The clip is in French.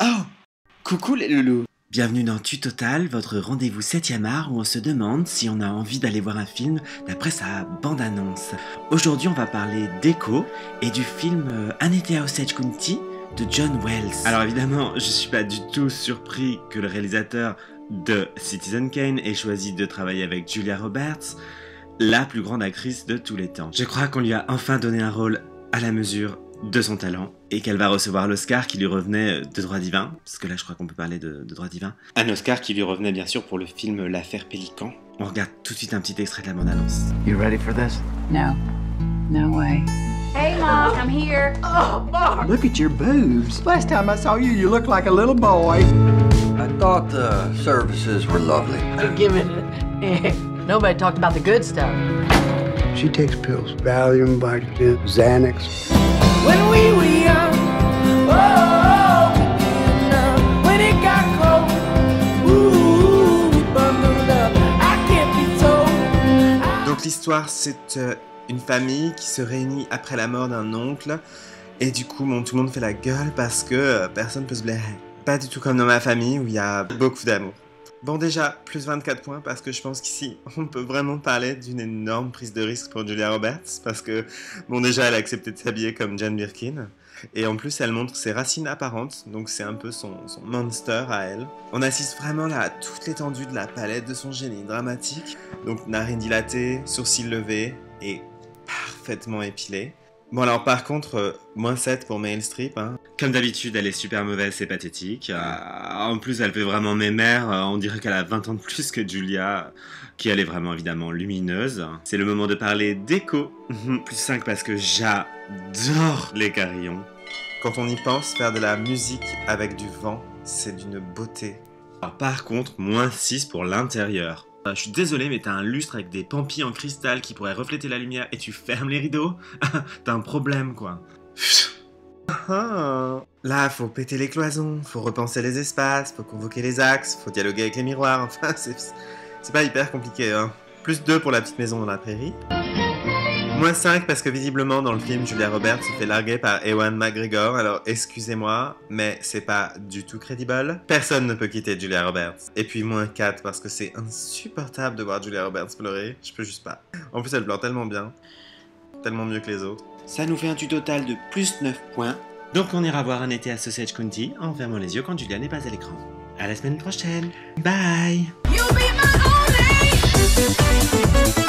Oh, coucou les loulous. Bienvenue dans Tu Total, votre rendez-vous 7e art où on se demande si on a envie d'aller voir un film d'après sa bande-annonce. Aujourd'hui, on va parler d'Echo et du film Un été à Osage County de John Wells. Alors évidemment, je suis pas du tout surpris que le réalisateur de Citizen Kane ait choisi de travailler avec Julia Roberts, la plus grande actrice de tous les temps. Je crois qu'on lui a enfin donné un rôle à la mesure de son talent et qu'elle va recevoir l'Oscar qui lui revenait de droit divin, parce que là je crois qu'on peut parler de droit divin. Un Oscar qui lui revenait bien sûr pour le film L'affaire Pélican. On regarde tout de suite un petit extrait de la bande-annonce. You ready for this? No. No way. Hey, Mom, I'm here. Oh, Mom! Look at your boobs. Last time I saw you, you looked like a little boy. I thought the services were lovely. Give it. Nobody talked about the good stuff. She takes pills, Valium, Vicodin, Xanax. When we were young, oh, when it got cold, ooh, we bundled up. I can't be told. Donc l'histoire, c'est une famille qui se réunit après la mort d'un oncle et du coup tout le monde fait la gueule parce que personne peut se blairer. Pas du tout comme dans ma famille où il y a beaucoup d'amour. Bon déjà, plus 24 points parce que je pense qu'ici, on peut vraiment parler d'une énorme prise de risque pour Julia Roberts parce que, bon déjà, elle a accepté de s'habiller comme Jane Birkin et en plus, elle montre ses racines apparentes, donc c'est un peu son monster à elle. On assiste vraiment là à toute l'étendue de la palette de son génie dramatique, donc narines dilatées, sourcils levés et parfaitement épilés. Bon alors par contre, moins 7 pour Meryl Streep. Hein. Comme d'habitude, elle est super mauvaise et pathétique. En plus, elle fait vraiment mémère. On dirait qu'elle a 20 ans de plus que Julia, qui elle est vraiment évidemment lumineuse. C'est le moment de parler d'Echo. Plus 5 parce que j'adore les carillons. Quand on y pense, faire de la musique avec du vent, c'est d'une beauté. Alors par contre, moins 6 pour l'intérieur. Je suis désolé, mais t'as un lustre avec des pampis en cristal qui pourraient refléter la lumière et tu fermes les rideaux. T'as un problème, quoi. Là, faut péter les cloisons, faut repenser les espaces, faut convoquer les axes, faut dialoguer avec les miroirs. Enfin, c'est pas hyper compliqué, hein. Plus 2 pour la petite maison dans la prairie. Moins 5 parce que visiblement dans le film Julia Roberts se fait larguer par Ewan McGregor, alors excusez-moi, mais c'est pas du tout crédible. Personne ne peut quitter Julia Roberts. Et puis moins 4 parce que c'est insupportable de voir Julia Roberts pleurer, je peux juste pas. En plus elle pleure tellement bien, tellement mieux que les autres. Ça nous fait un total de plus 9 points. Donc on ira voir Un été à Osage County en fermant les yeux quand Julia n'est pas à l'écran. À la semaine prochaine, bye. You'll be my only.